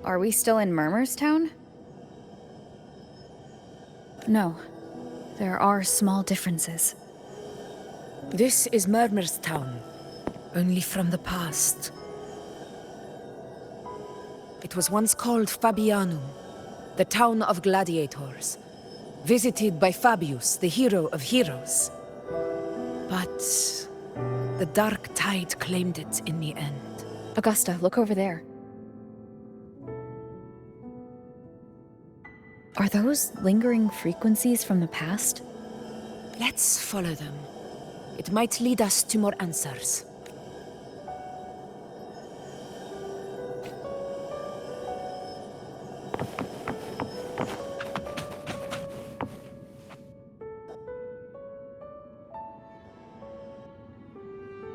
Are we still in Murmur's Town? No. There are small differences. This is Murmur's Town, only from the past. It was once called Fabianum, the town of gladiators, visited by Fabius, the hero of heroes. But the dark tide claimed it in the end. Augusta, look over there. Are those lingering frequencies from the past? Let's follow them. It might lead us to more answers.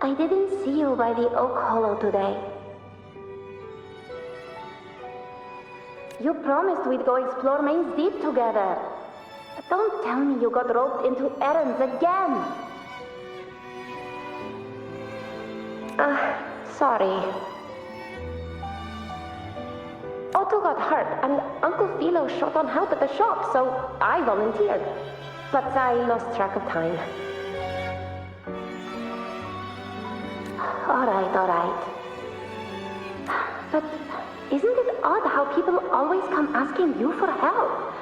I didn't see you by the Oak Hollow today. You promised we'd go explore Main's Deep together. Don't tell me you got roped into errands again. Sorry. Otto got hurt and Uncle Philo shot on help at the shop, so I volunteered. But I lost track of time. Alright. But isn't it odd how people always come asking you for help?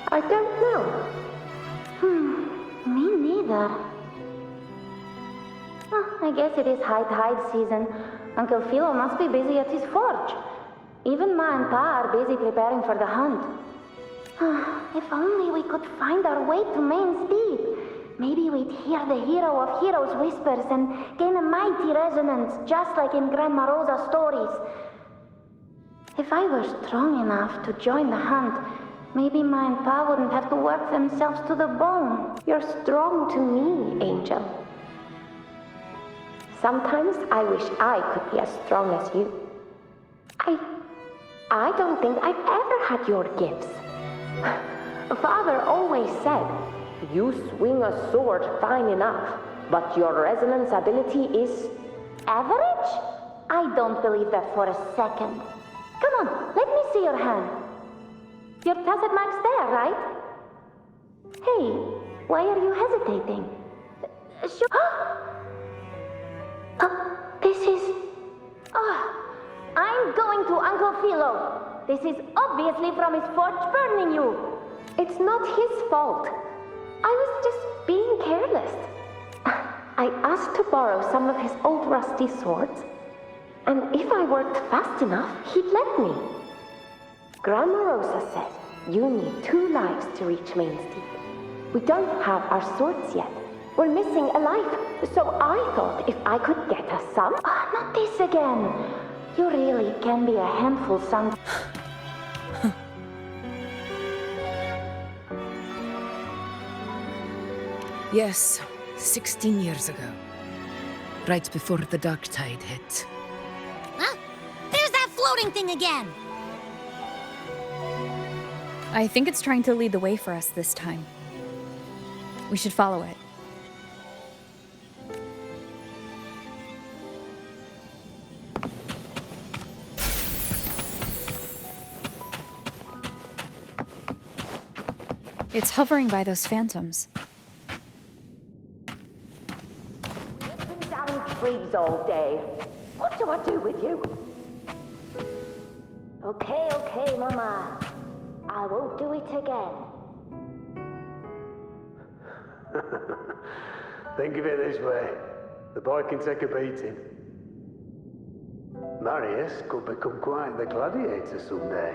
I don't know. Me neither. I guess it is high tide season. Uncle Philo must be busy at his forge. Even Ma and Pa are busy preparing for the hunt. If only we could find our way to Main's Deep. Maybe we'd hear the hero of heroes whispers and gain a mighty resonance, just like in Grandma Rosa's stories. If I were strong enough to join the hunt, maybe Ma and Pa wouldn't have to work themselves to the bone. You're strong to me, Angel. Sometimes I wish I could be as strong as you. I don't think I've ever had your gifts. Father always said, you swing a sword fine enough, but your resonance ability is average? I don't believe that for a second. Come on, let me see your hand. Your tacet mark's there, right? Hey, why are you hesitating? This is... I'm going to Uncle Philo. This is obviously from his forge burning you. It's not his fault. I was just being careless. I asked to borrow some of his old rusty swords, and if I worked fast enough, he'd let me. Grandma Rosa said you need 2 lives to reach Main's Deep. We don't have our swords yet. We're missing a life, so I thought if I could get us some... not this again. You really can be a handful some... Yes, 16 years ago. Right before the dark tide hit. Huh? There's that floating thing again! I think it's trying to lead the way for us this time. We should follow it. It's hovering by those phantoms. Trees all day. What do I do with you? Okay, Mama. I won't do it again. Think of it this way. The boy can take a beating. Marius could become quite the gladiator someday.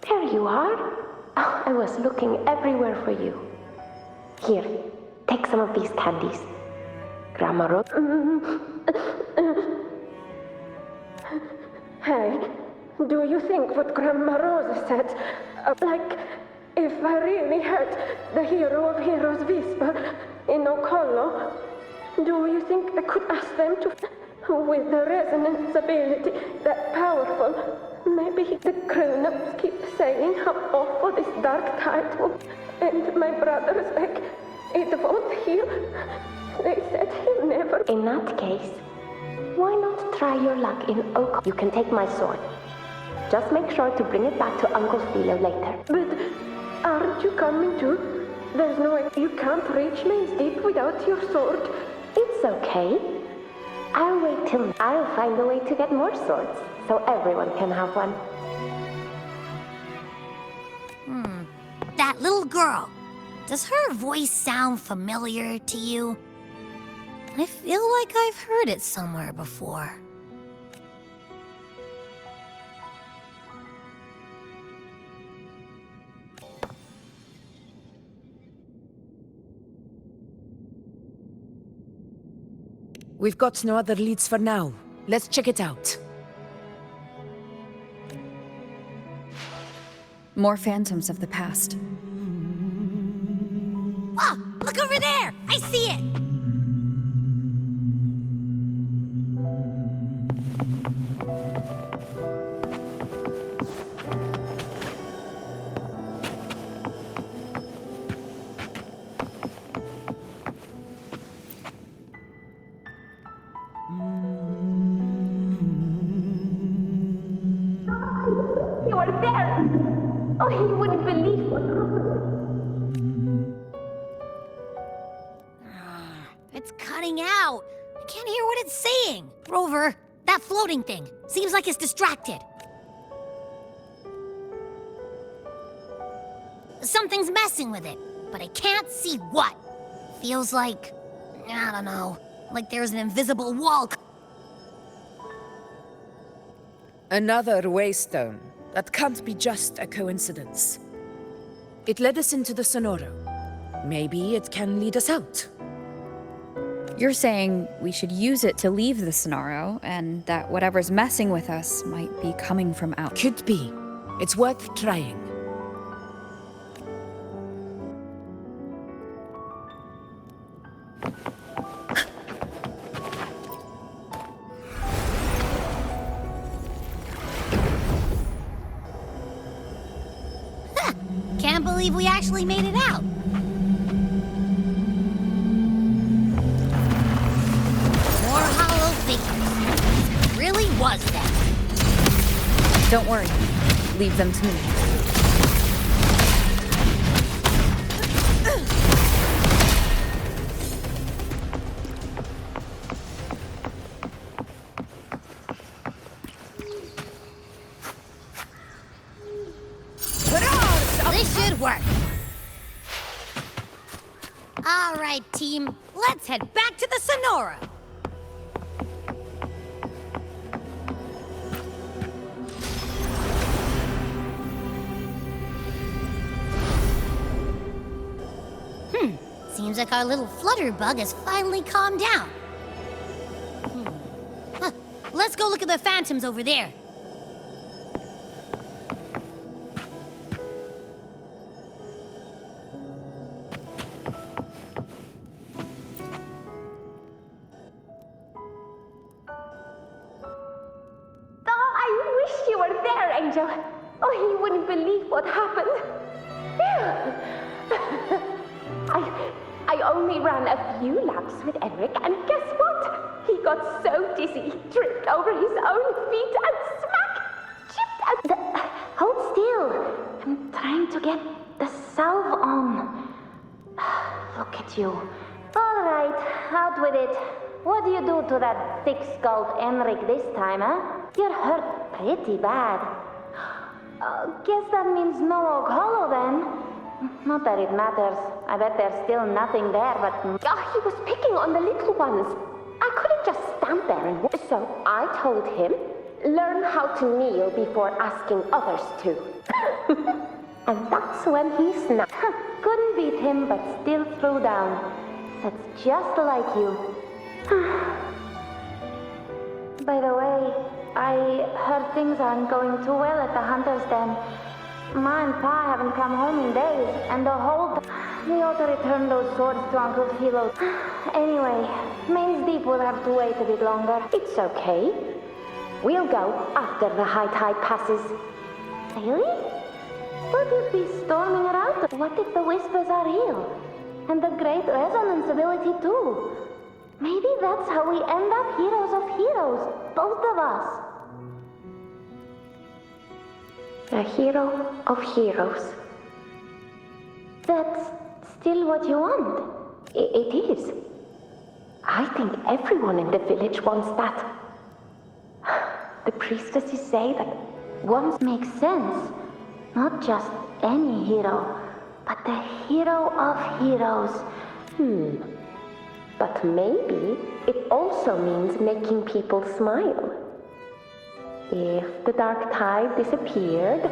There you are. Oh, I was looking everywhere for you. Here, take some of these candies. Grandma Rosa. Hey, do you think what Grandma Rosa said? Like, if I really heard the hero of heroes whisper in Oak Hollow, do you think I could ask them to... With the resonance ability that powerful, Maybe the grown-ups keep saying how awful this dark tide will, and my brother's like, it won't heal. They said he'll never. In that case, why not try your luck in Oak? You can take my sword. Just make sure to bring it back to Uncle Philo later. But aren't you coming too? There's no way. You can't reach Mains Deep without your sword. It's okay. I'll wait till I'll find a way to get more swords, so everyone can have one. That little girl. Does her voice sound familiar to you? I feel like I've heard it somewhere before. We've got no other leads for now. Let's check it out. More phantoms of the past. Oh, look over there! I see it! You are there! Oh, he wouldn't believe what happened. It's cutting out. I can't hear what it's saying. Rover, that floating thing. Seems like it's distracted. Something's messing with it, but I can't see what. Feels like, I don't know, like there's an invisible wall. Another waystone. That can't be just a coincidence. It led us into the Sonoro. Maybe it can lead us out. You're saying we should use it to leave the Sonoro, and that whatever's messing with us might be coming from out. Could be. It's worth trying. Can't believe we actually made it out. More hollow figures. It really was them. Don't worry. Leave them to me. This should work. All right, team. Let's head back to the Sonora. Seems like our little flutterbug has finally calmed down. Let's go look at the phantoms over there. Oh, I wish you were there, Angel. Oh, he wouldn't believe what happened. I only ran a few laps with Eric, and guess what? He got so dizzy, he tripped over his own feet and chipped at the... Hold still. I'm trying to get the salve on. Look at you. All right, out with it. What do you do to that thick-skulled Enric this time, huh? You're hurt pretty bad. Guess that means no Oak Hollow, then. Not that it matters. I bet there's still nothing there, but... he was picking on the little ones. I couldn't just stand there and... So I told him, learn how to kneel before asking others to. And that's when he snapped. Couldn't beat him, but still threw down. That's just like you. By the way, I heard things aren't going too well at the Hunter's Den. Ma and Pa haven't come home in days, and the whole... We ought to return those swords to Uncle Philo. Anyway, Mains Deep will have to wait a bit longer. It's okay. We'll go after the high tide passes. Really? But if we storming around, what if the whispers are real? And the great resonance ability too? Maybe that's how we end up heroes of heroes, both of us. A hero of heroes. That's still what you want? It is. I think everyone in the village wants that. The priestesses say that wants makes sense. Not just any hero, but the hero of heroes. But maybe it also means making people smile. If the dark tide disappeared...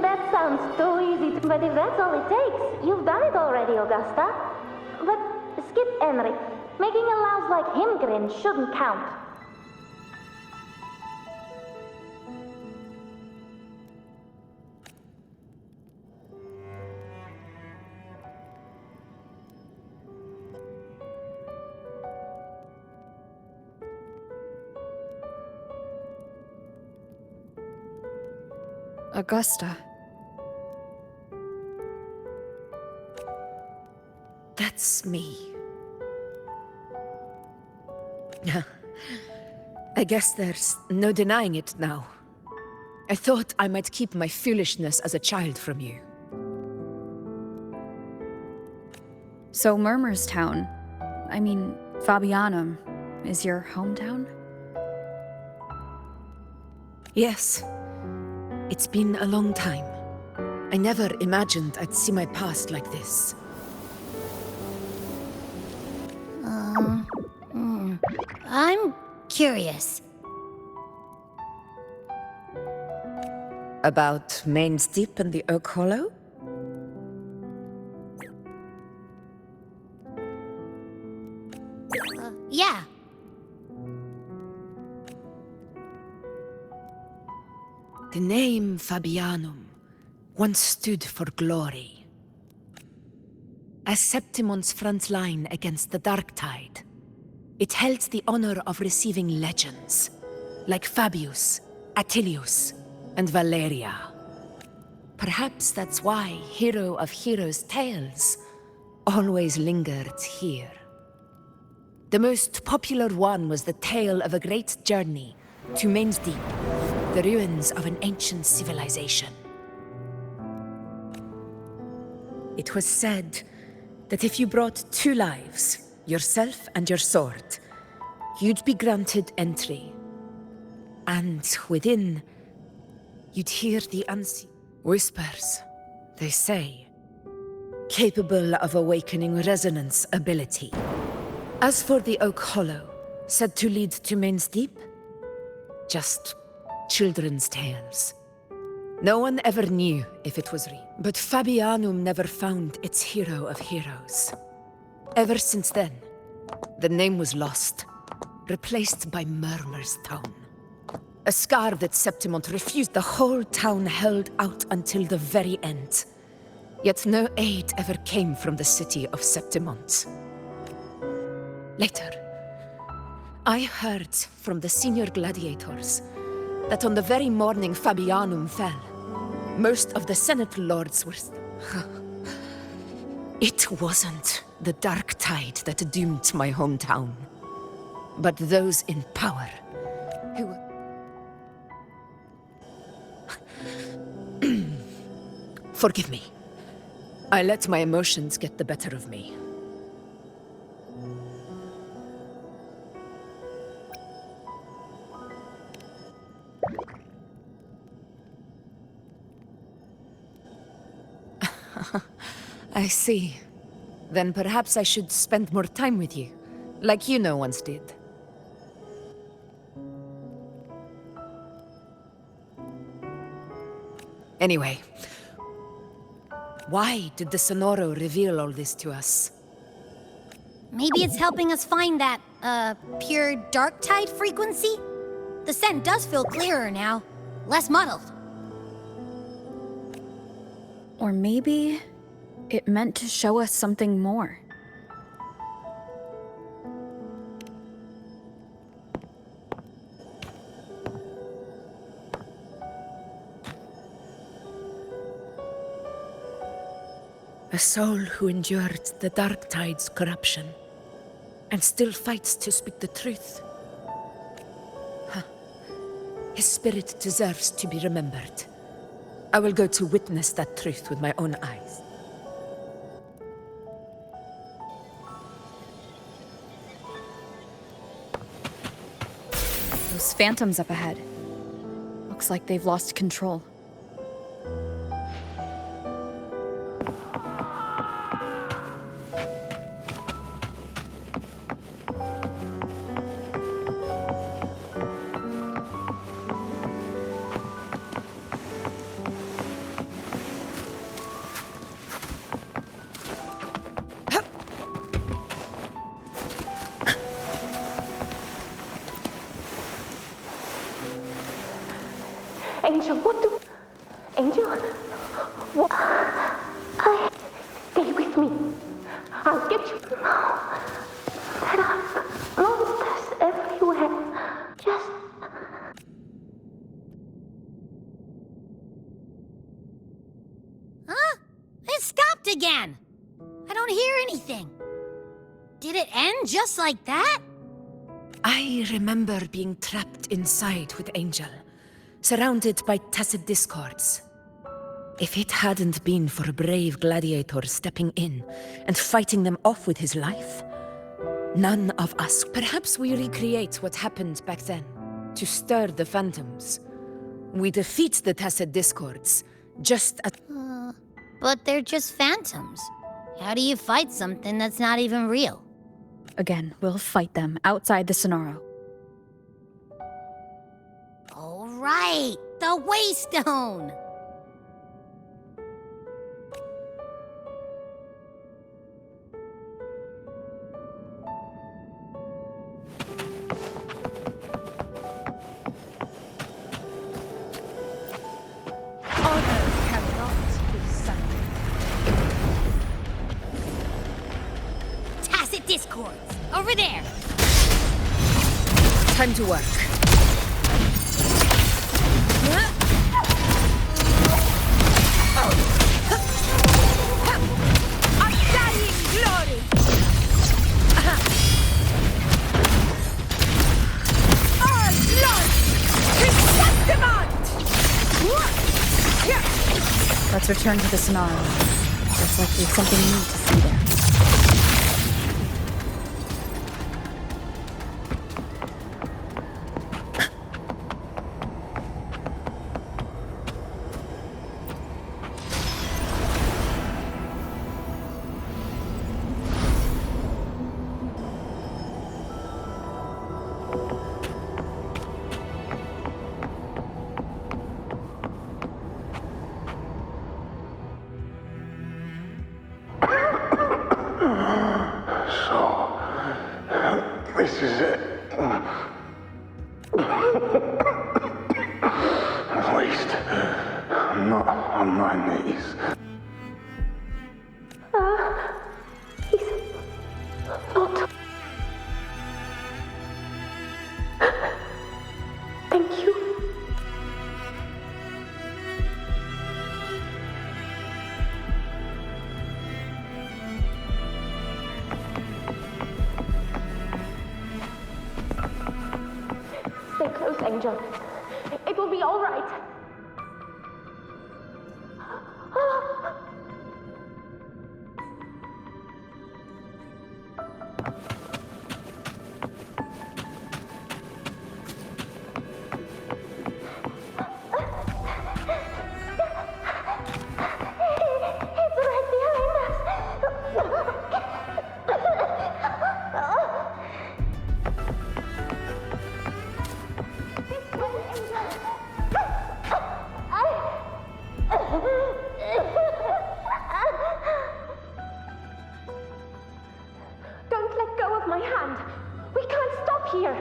That sounds too easy, but if that's all it takes, you've done it already, Augusta. But skip Enric. Making a louse like him grin shouldn't count. Augusta. That's me. I guess there's no denying it now. I thought I might keep my foolishness as a child from you. So Murmur's town, I mean, Fabianum, is your hometown? Yes. It's been a long time. I never imagined I'd see my past like this. I'm curious. About Main's Deep and the Oak Hollow? Yeah. The name Fabianum once stood for glory. As Septimon's front line against the Dark Tide, it held the honor of receiving legends, like Fabius, Attilius, and Valeria. Perhaps that's why Hero of Heroes' tales always lingered here. The most popular one was the tale of a great journey to Main's Deep, the ruins of an ancient civilization. It was said that if you brought 2 lives, yourself and your sword, you'd be granted entry. And within, you'd hear the unseen whispers, they say, capable of awakening resonance ability. As for the Oak Hollow, said to lead to Main's Deep, just children's tales. No one ever knew if it was real. But Fabianum never found its hero of heroes. Ever since then, the name was lost, replaced by Murmur's town. A scar that Septimont refused. The whole town held out until the very end. Yet no aid ever came from the city of Septimont. Later, I heard from the senior gladiators that on the very morning Fabianum fell, most of the Senate lords were... It wasn't the Dark Tide that doomed my hometown, but those in power who... Forgive me. I let my emotions get the better of me. I see. Then perhaps I should spend more time with you, like you once did. Anyway, why did the Sonoro reveal all this to us? Maybe it's helping us find that, pure dark tide frequency? The scent does feel clearer now, less muddled. Or maybe it meant to show us something more. A soul who endured the Dark Tide's corruption and still fights to speak the truth. Huh. His spirit deserves to be remembered. I will go to witness that truth with my own eyes. Those phantoms up ahead. Looks like they've lost control. Angel, what do... Angel? What? Stay with me. I'll get you. There are monsters everywhere. Just... Huh? It stopped again! I don't hear anything. Did it end just like that? I remember being trapped inside with Angel, surrounded by tacit discords. If it hadn't been for a brave gladiator stepping in and fighting them off with his life, none of us... Perhaps we recreate what happened back then, to stir the phantoms. We defeat the tacit discords, just at... But they're just phantoms. How do you fight something that's not even real? Again, we'll fight them outside the Sonaro. All right, the Waystone! Honor cannot be sacrificed. Tacit discords, over there! Time to work. Undying glory! All blood! Chrysanthemum! Let's return to the Sonaro. Looks like there's something neat to see there. This is it. At least, I'm not on my knees. He's not... Thank you. Stay close, Angel. It will be all right. It's right behind us. This way, Angel. Don't let go of my hand. We can't stop here.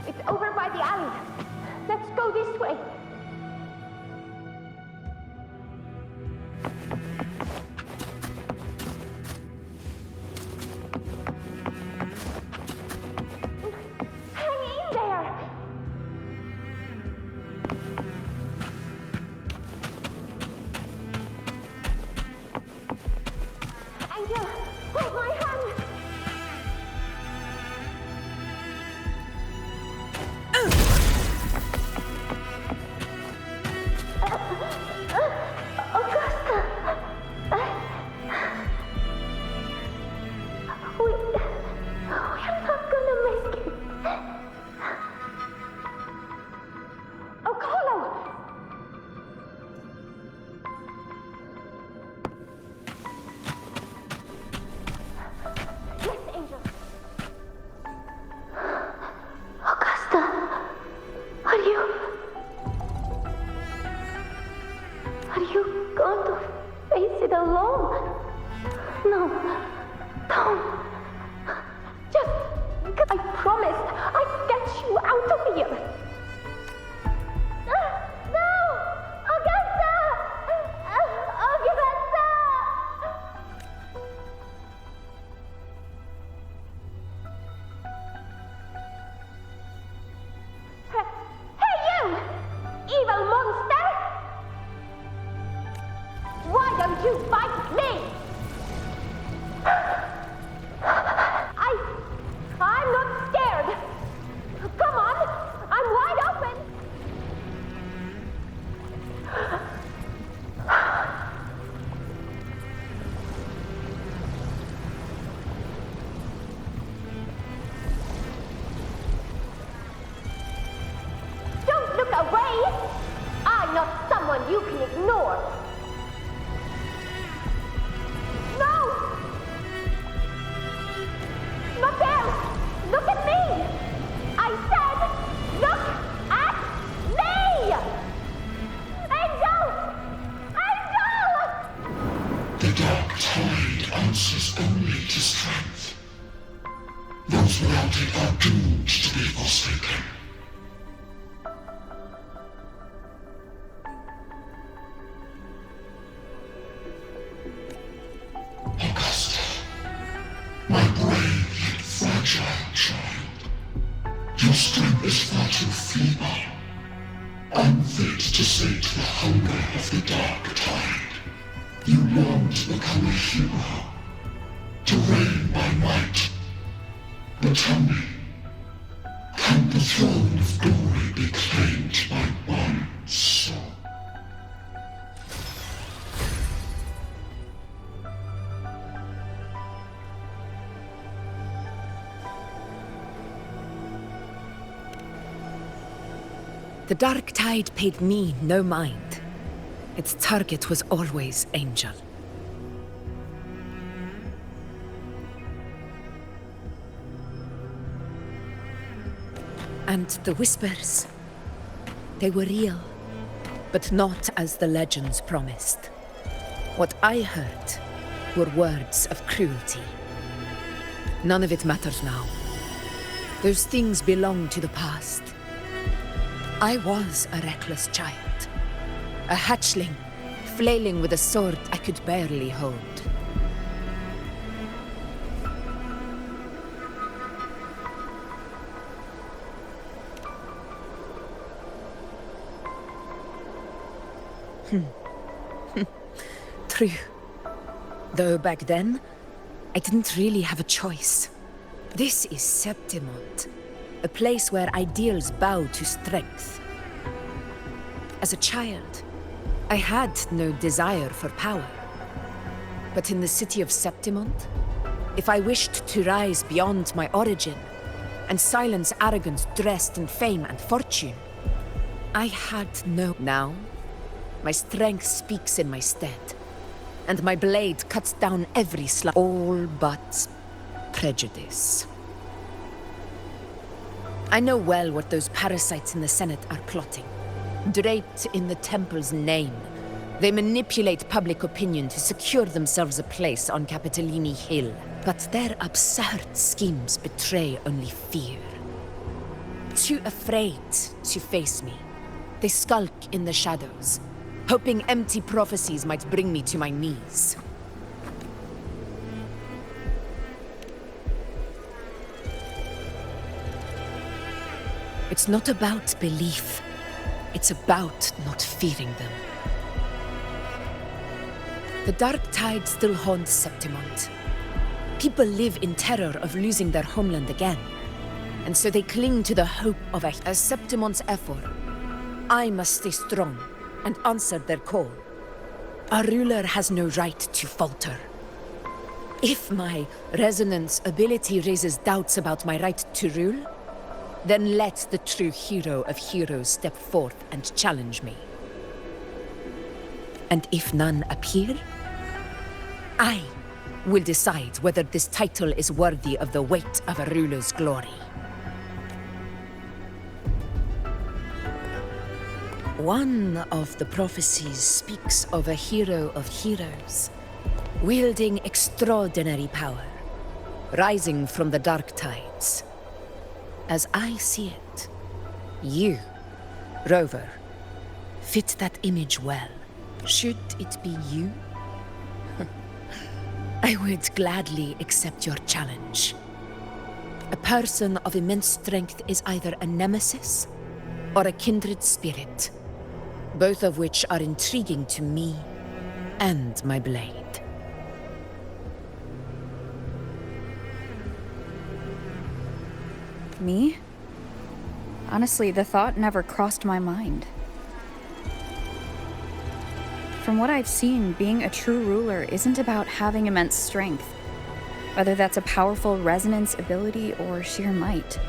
It's over by the alley. Let's go this way. Hang in there. Augusta! We're not gonna make it. Oh, Carlo! Yes, Angel. Augusta, are you going to face it alone? No, don't. Just, I promised I'd get you out of here. No! Augusta! Augusta! Hey, you! Evil monster! Why don't you fight me? I'm not scared. Come on, I'm wide open. Don't look away. I'm not someone you can ignore. No! Not there! Look at me! I said, look at me! Angel! Angel! The dark tide answers only to strength. Those without it are doomed to be forsaken. Augusta, my brave yet fragile child, your strength is far too feeble, unfit to sate the hunger of the dark tide. You long to become a hero, to reign by might. But tell me, can the throne of glory be claimed by one soul? The dark tide paid me no mind. Its target was always Angel. And the whispers, they were real, but not as the legends promised. What I heard were words of cruelty. None of it matters now. Those things belong to the past. I was a reckless child, a hatchling, flailing with a sword I could barely hold. True. Though back then, I didn't really have a choice. This is Septimont, a place where ideals bow to strength. As a child, I had no desire for power. But in the city of Septimont, if I wished to rise beyond my origin and silence arrogance dressed in fame and fortune, I had no... Now, my strength speaks in my stead, and my blade cuts down every all but prejudice. I know well what those parasites in the Senate are plotting. Draped in the Temple's name, they manipulate public opinion to secure themselves a place on Capitolini Hill. But their absurd schemes betray only fear. Too afraid to face me, they skulk in the shadows, hoping empty prophecies might bring me to my knees. It's not about belief. It's about not fearing them. The dark tide still haunts Septimont. People live in terror of losing their homeland again. And so they cling to the hope of as Septimont's effort. I must stay strong, and answered their call. A ruler has no right to falter. If my resonance ability raises doubts about my right to rule, then let the true hero of heroes step forth and challenge me. And if none appear, I will decide whether this title is worthy of the weight of a ruler's glory. One of the prophecies speaks of a hero of heroes, wielding extraordinary power, rising from the dark tides. As I see it, you, Rover, fit that image well. Should it be you? I would gladly accept your challenge. A person of immense strength is either a nemesis or a kindred spirit, both of which are intriguing to me and my blade. Me? Honestly, the thought never crossed my mind. From what I've seen, being a true ruler isn't about having immense strength, whether that's a powerful resonance ability or sheer might.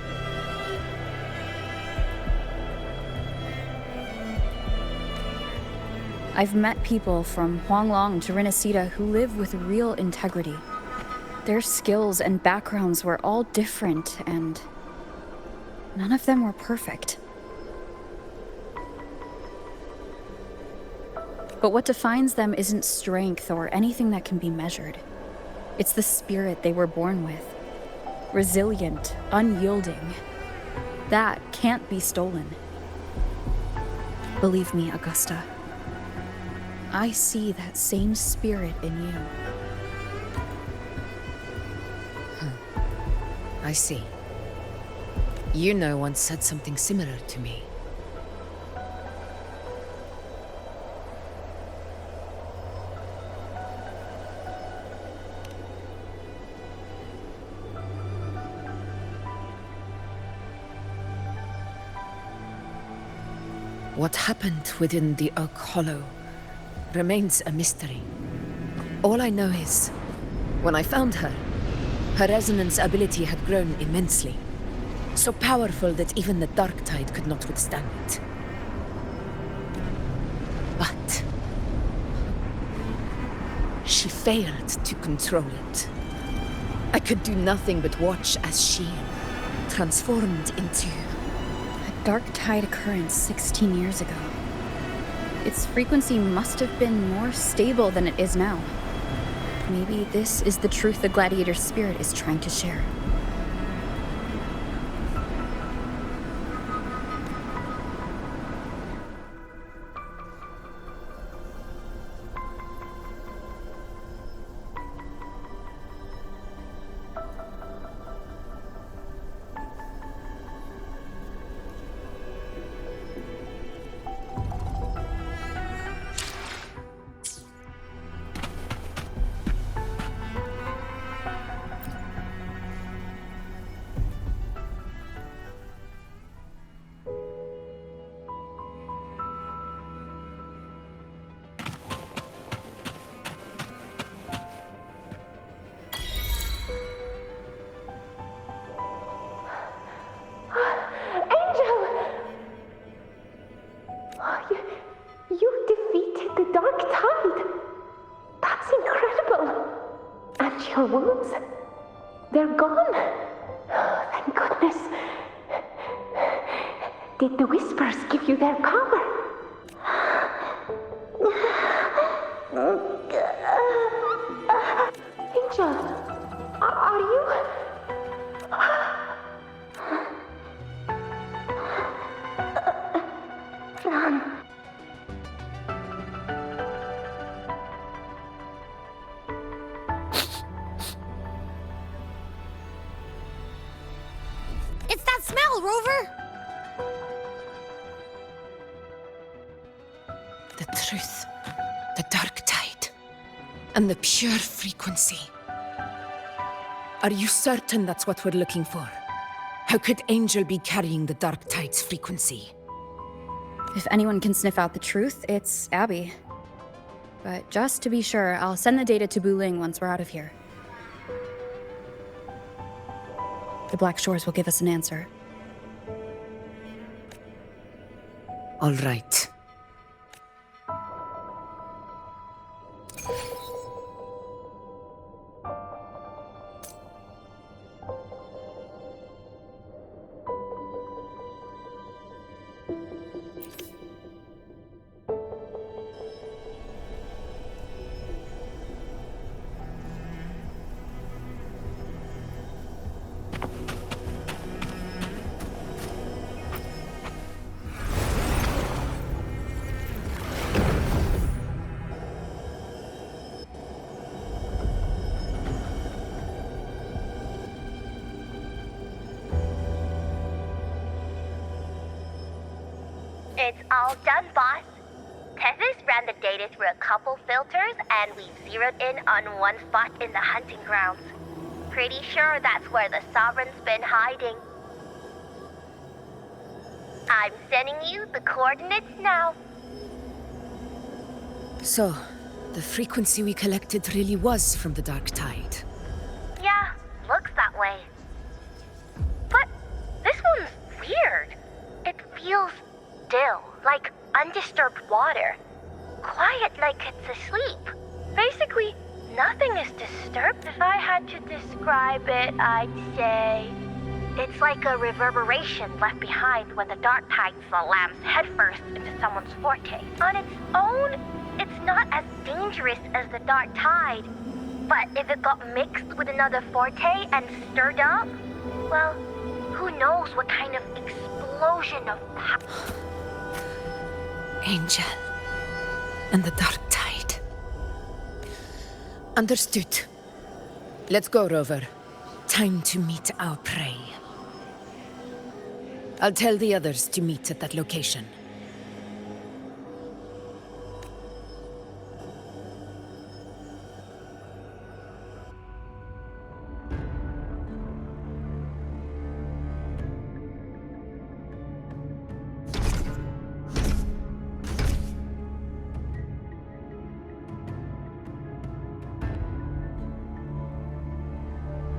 I've met people from Huanglong to Renacida who live with real integrity. Their skills and backgrounds were all different, and none of them were perfect. But what defines them isn't strength or anything that can be measured. It's the spirit they were born with. Resilient, unyielding. That can't be stolen. Believe me, Augusta. I see that same spirit in you. I see. You know once said something similar to me. What happened within the Oak Hollow remains a mystery. All I know is, when I found her, her resonance ability had grown immensely. So powerful that even the Dark Tide could not withstand it. But she failed to control it. I could do nothing but watch as she transformed into A dark tide occurrence 16 years ago. Its frequency must have been more stable than it is now. Maybe this is the truth the gladiator spirit is trying to share. You defeated the Dark Tide! That's incredible! And your wounds? They're gone! Oh, thank goodness! Did the Whispers give you their power? Angel, are you... It's that smell, Rover! the truth, the Dark Tide, and the pure frequency. Are you certain that's what we're looking for? How could Angel be carrying the Dark Tide's frequency? If anyone can sniff out the truth, it's Abby. But just to be sure, I'll send the data to Buling once we're out of here. The Black Shores will give us an answer. All right. It's all done, boss. Tethys ran the data through a couple filters, and we've zeroed in on one spot in the hunting grounds. Pretty sure that's where the Sovereign's been hiding. I'm sending you the coordinates now. So, the frequency we collected really was from the Dark Tide. Yeah, looks that way. But this one's weird. It feels still, like undisturbed water. Quiet like it's asleep. Basically, nothing is disturbed. If I had to describe it, I'd say it's like a reverberation left behind when the Dark Tide slams headfirst into someone's forte. On its own, it's not as dangerous as the Dark Tide. But if it got mixed with another forte and stirred up, well, who knows what kind of explosion of power. Angel. And the Dark Tide. Understood. Let's go, Rover. Time to meet our prey. I'll tell the others to meet at that location.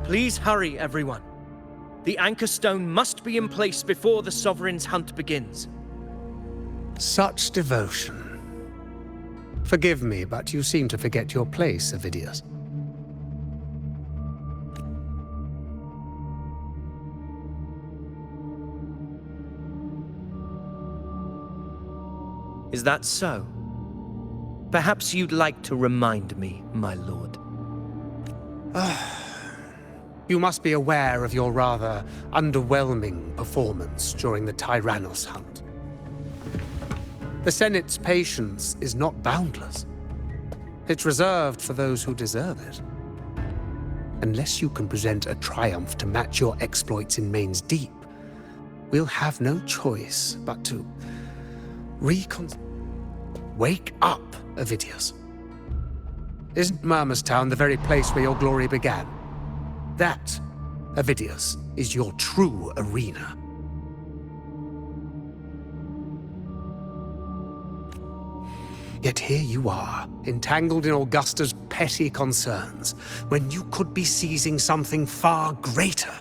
Please hurry, everyone. The anchor stone must be in place before the Sovereign's hunt begins. Such devotion. Forgive me, but you seem to forget your place, Avidius. Is that so? Perhaps you'd like to remind me, my lord. You must be aware of your rather underwhelming performance during the Tyrannos hunt. The Senate's patience is not boundless. It's reserved for those who deserve it. Unless you can present a triumph to match your exploits in Main's Deep, we'll have no choice but to Wake up, Avidius. Isn't Murmustown the very place where your glory began? That, Avidius, is your true arena. Yet here you are, entangled in Augusta's petty concerns, when you could be seizing something far greater.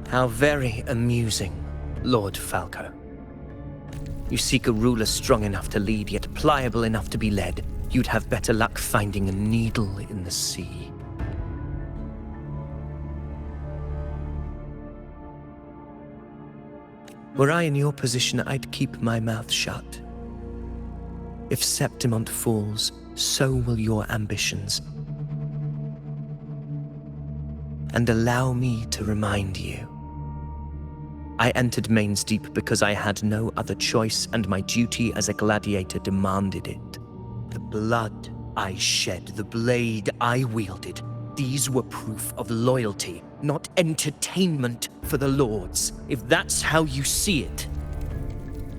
How very amusing, Lord Falco. You seek a ruler strong enough to lead, yet pliable enough to be led. You'd have better luck finding a needle in the sea. Were I in your position, I'd keep my mouth shut. If Septimont falls, so will your ambitions. And allow me to remind you. I entered Main's Deep because I had no other choice, and my duty as a gladiator demanded it. The blood I shed, the blade I wielded, these were proof of loyalty, not entertainment for the Lords. If that's how you see it,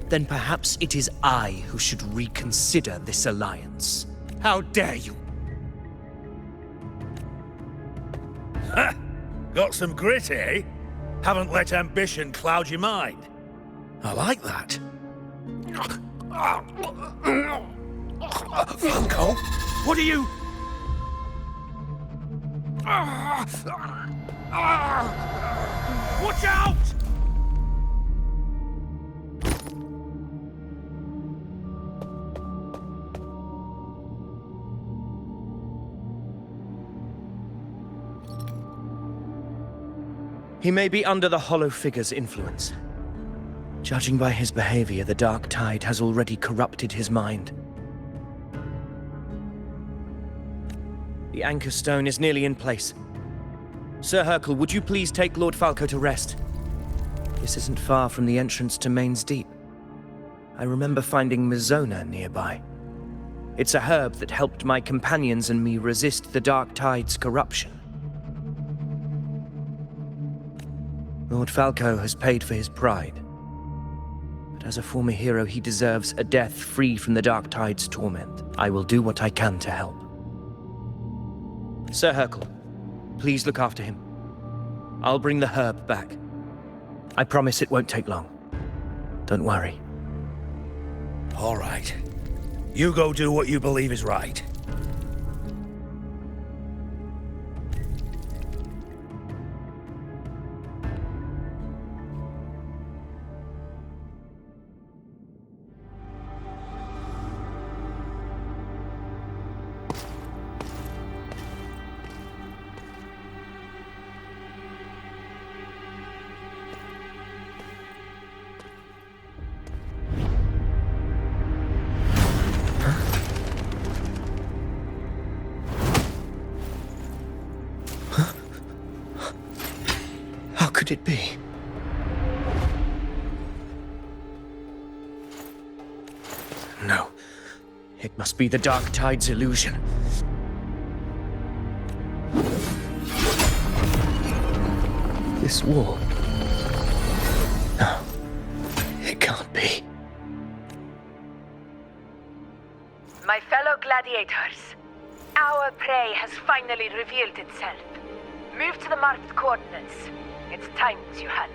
then perhaps it is I who should reconsider this alliance. How dare you! Ha! Got some grit, eh? Haven't let ambition cloud your mind. I like that. Falco, what are you... Watch out! He may be under the Hollow Figure's influence. Judging by his behavior, the Dark Tide has already corrupted his mind. The Anchor Stone is nearly in place. Sir Hercule, would you please take Lord Falco to rest? This isn't far from the entrance to Main's Deep. I remember finding Mizona nearby. It's a herb that helped my companions and me resist the Dark Tide's corruption. Lord Falco has paid for his pride. But as a former hero, he deserves a death free from the Dark Tide's torment. I will do what I can to help. Sir Hercule, please look after him. I'll bring the herb back. I promise it won't take long. Don't worry. All right. You go do what you believe is right. How could it be? No. It must be the Dark Tide's illusion. This wall. No. It can't be. My fellow gladiators, our prey has finally revealed itself. Move to the marked coordinates. It's time to hunt.